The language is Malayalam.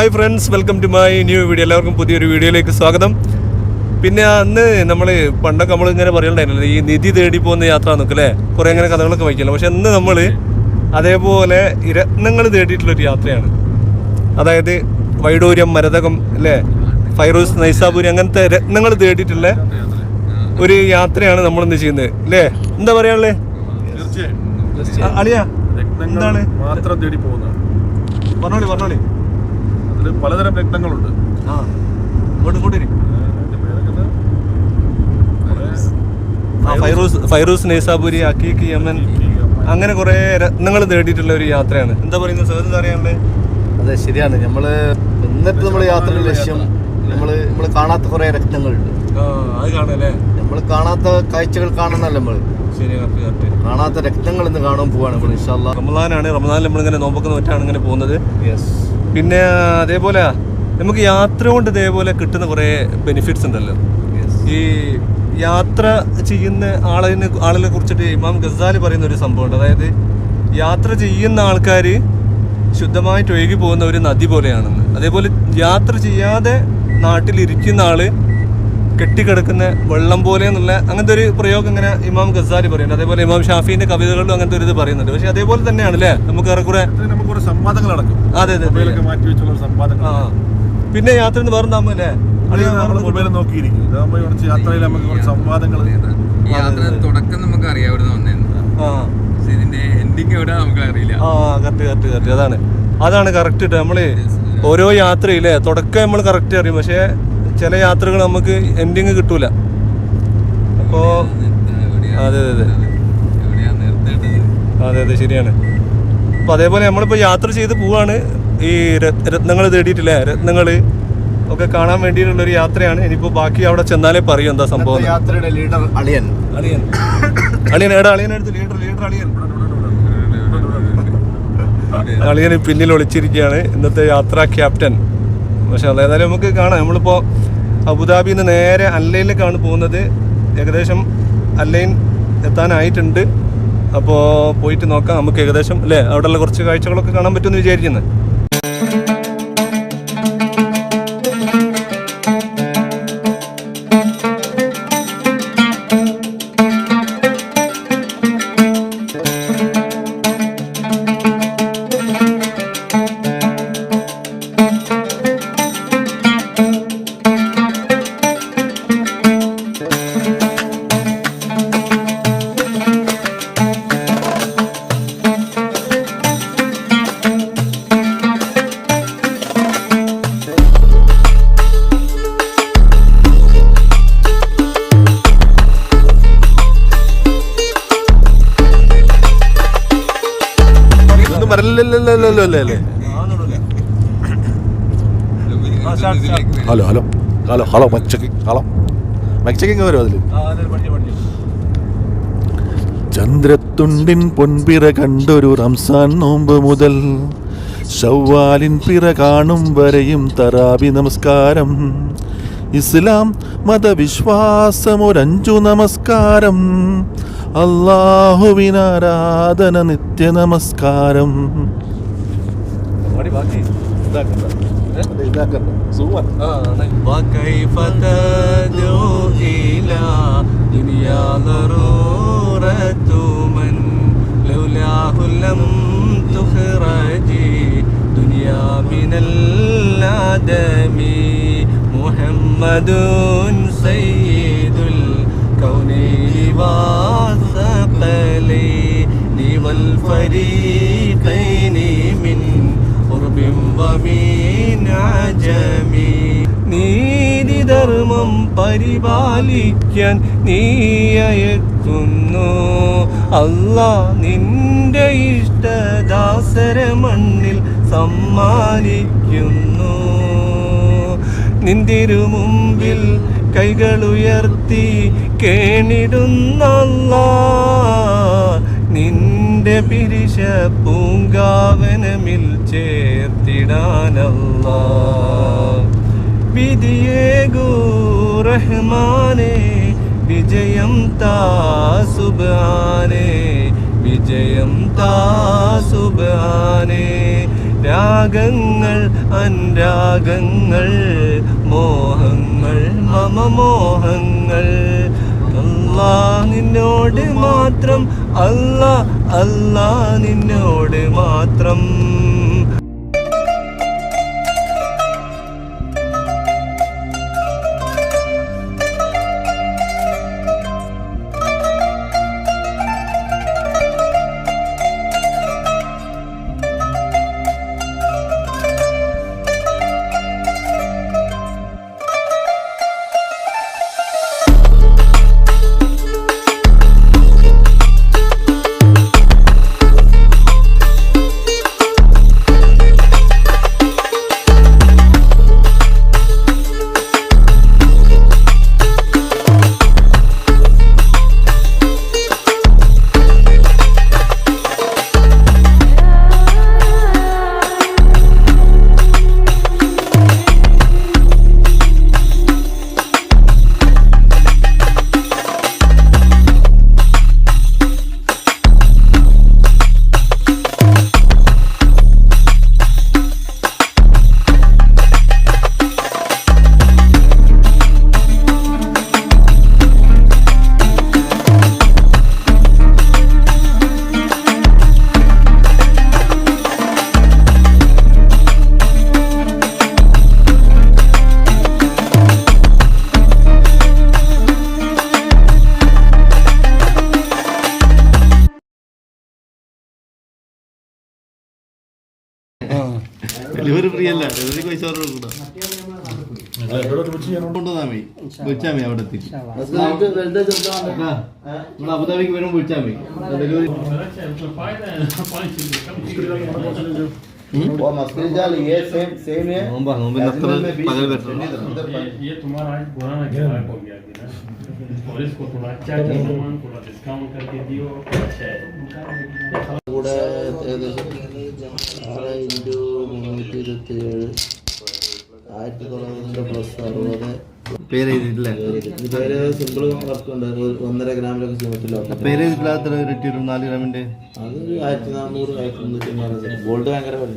Hi friends, welcome to my new video. എല്ലാവർക്കും പുതിയൊരു വീഡിയോയിലേക്ക് സ്വാഗതം. പിന്നെ അന്ന് പണ്ടൊക്കെ നമ്മൾ ഇങ്ങനെ പറയണ്ടായിരുന്നല്ലോ, ഈ നിധി തേടി പോകുന്ന യാത്ര എന്നൊക്കെ അല്ലേ, കുറേ അങ്ങനെ കഥകളൊക്കെ വായിക്കല്ലോ. പക്ഷെ ഇന്ന് നമ്മൾ അതേപോലെ രത്നങ്ങൾ തേടിയിട്ടുള്ളൊരു യാത്രയാണ്. അതായത് വൈഡൂര്യം, മരതകം അല്ലേ, ഫൈറൂസ്, നൈസാപൂരി, അങ്ങനത്തെ രത്നങ്ങൾ തേടിയിട്ടുള്ള ഒരു യാത്രയാണ് നമ്മളിന്ന് ചെയ്യുന്നത് അല്ലേ. എന്താ പറയാനുള്ളത് അളിയാ? എന്താണ് മാത്രം തേടി പോകുന്നത്? പറഞ്ഞോളി. അതിൽ പലതരം രത്നങ്ങളുണ്ട്. ഫൈറൂസ്, നൈസാപൂരി, അക്കീക്ക്, യമൻ, അങ്ങനെ കുറെ രത്നങ്ങൾ തേടിയിട്ടുള്ള ഒരു യാത്രയാണ്. എന്താ പറയുന്നത് സാർ, എന്താ അറിയാനുള്ളത്? അതെ, ശരിയാണ്. നമ്മൾ യാത്രയുടെ ലക്ഷ്യം നമ്മള് കാണാത്ത കുറെ രത്നങ്ങളുണ്ട്. അത് കാണല്ലേ, നമ്മൾ കാണാത്ത കാഴ്ചകൾ കാണുന്നല്ല, നമ്മള് കാണാത്ത രത്നങ്ങൾ ഇന്ന് കാണാൻ പോവാണ് നമ്മൾ. ഇൻഷാ അല്ലാഹ് റമദാനാണ്. റമദാനിൽ നമ്മളിങ്ങനെ നോമ്പൊക്കെ നോറ്റാണ് ഇങ്ങനെ പോകുന്നത്. പിന്നെ അതേപോലെ നമുക്ക് യാത്ര കൊണ്ട് ഇതേപോലെ കിട്ടുന്ന കുറേ ബെനിഫിറ്റ്സ് ഉണ്ടല്ലോ. ഈ യാത്ര ചെയ്യുന്ന ആളിനെ കുറിച്ചിട്ട് ഇമാം ഗസാലി പറയുന്ന ഒരു സംഭവമുണ്ട്. അതായത് യാത്ര ചെയ്യുന്ന ആൾക്കാർ ശുദ്ധമായിട്ട് ഒഴുകി പോകുന്ന ഒരു നദി പോലെയാണെന്ന്. അതേപോലെ യാത്ര ചെയ്യാതെ നാട്ടിലിരിക്കുന്ന ആള് കെട്ടിക്കിടക്കുന്ന വെള്ളം പോലെ എന്നുള്ള അങ്ങനത്തെ ഒരു പ്രയോഗം ഇങ്ങനെ ഇമാം ഗസാലി പറയുന്നുണ്ട്. അതേപോലെ ഇമാം ഷാഫിന്റെ കവിതകളിലും അങ്ങനത്തെ ഒരു ഇത് പറയുന്നുണ്ട്. പക്ഷെ അതേപോലെ തന്നെയാണ് അല്ലേ, നമുക്ക് ഏറെക്കുറെ സംവാദങ്ങൾ നടക്കും. അതെ. പിന്നെ യാത്ര എന്ന് പറഞ്ഞാൽ അല്ലേ, മൊബൈൽ നോക്കിയിരിക്കും. യാത്രയിൽ നമുക്ക് കുറച്ച് സംവാദങ്ങൾ. തുടക്കം നമുക്ക് അറിയാം എവിടെ നിന്ന് ഇതിന്റെ എൻഡിങ് എവിടെ നമുക്ക് അറിയില്ല. കറക്റ്റ് അതാണ് കറക്റ്റ്. നമ്മള് ഓരോ യാത്രയില്ലേ തുടക്കം നമ്മൾ കറക്റ്റ് അറിയും, പക്ഷെ ചില യാത്രകൾ നമുക്ക് എൻഡിങ് കിട്ടൂല. അപ്പോ അതെ ശരിയാണ്. അപ്പൊ അതേപോലെ നമ്മളിപ്പോ യാത്ര ചെയ്ത് പോവാണ്. ഈ രത്നങ്ങൾ തേടിയിട്ടില്ലേ, രത്നങ്ങൾ ഒക്കെ കാണാൻ വേണ്ടിയിട്ടുള്ളൊരു യാത്രയാണ്. ഇനിയിപ്പോ ബാക്കി അവിടെ ചെന്നാലേ പറയൂ എന്താ സംഭവം. യാത്രയുടെ ലീഡർ അളിയൻ എടാ, അളിയനടുത്ത് ലീഡർ അളിയന് പിന്നിൽ ഒളിച്ചിരിക്കുകയാണ് ഇന്നത്തെ യാത്രാ ക്യാപ്റ്റൻ. പക്ഷെ ഏതായാലും നമുക്ക് കാണാം. നമ്മളിപ്പോ അബുദാബിയിൽ നിന്ന് നേരെ അല്ലൈനിലേക്കാണ് പോകുന്നത്. ഏകദേശം അല്ലൈൻ എത്താനായിട്ടുണ്ട്. അപ്പോൾ പോയിട്ട് നോക്കാം നമുക്ക് ഏകദേശം അല്ലേ, അവിടെയുള്ള കുറച്ച് കാഴ്ചകളൊക്കെ കാണാൻ പറ്റുമെന്ന് വിചാരിക്കുന്നത്. ഹലോ മൈക്ക് ചെക്കിങ് വരും അതില്. ചന്ദ്രത്തുണ്ടിൻ പൊൻപിറ കണ്ടൊരു റംസാൻ നോമ്പ് മുതൽ ശവ്വാലിൻ പിറ കാണും വരെയും തറാവി നമസ്കാരം. ഇസ്ലാം മതവിശ്വാസമൊരഞ്ചു നമസ്കാരം. അല്ലാഹുവിനാരാധന നിത്യ നമസ്കാരം. മുഹമ്മദുൻ സയ്യിദുൽ കൗനൈനി വസഖലൈനി വൽ ഫരീഖൈനി മിൻ ഖുർബിൻ വമിൻ അജമി. നീതിധർമ്മം പരിപാലിക്കാൻ നീ അയക്കുന്നു അല്ലാഹ്, നിന്റെ ഇഷ്ടദാസര മണ്ണിൽ സമ്മാനിക്കുന്നു. നിന്തിരു മുമ്പിൽ കൈകളുയർത്തി കേണിടുന്ന അല്ലാഹ്, നിന്റെ പിരിശ പൂങ്കാവനമിൽ ചേർത്തിടാനല്ലാഹ്. വിധിയേകൂ റഹ്മാനേ, വിജയം താ സുബ്ഹാനേ, വിജയം താ സുബ്ഹാനേ. രാഗങ്ങൾ അനുരാഗങ്ങൾ മോഹങ്ങൾ മമ മോഹങ്ങൾ അല്ലാ നിന്നോട് മാത്രം അല്ലാ അല്ലാ നിന്നോട് മാത്രം. ഡെലിവറി ഫ്രീ അല്ല, ഡെലിവറി പൈസ കൊണ്ടുവന്നാ വിളിച്ചാൽ മതി. അവിടെ എത്തി നമ്മൾ അബുദാബിക്ക് വരുമ്പോൾ വിളിച്ചാൽ മതി. ഡെലിവറി കൂടെ ഏകദേശം 6x327 1900 പ്ലസ് 60 പേര് എഴുതിയിട്ടില്ലേ? പേര് സിമ്പിൾ വർക്ക് ഉണ്ട്. 1.5 ഗ്രാമിലൊക്കെ സിമെന്റിലോ പേര് എഴുതിയിട്ടില്ലാത്ത 4 ഗ്രാമിന്റെ അത് 1400 1300 ഗോൾഡ് ഭയങ്കര വില.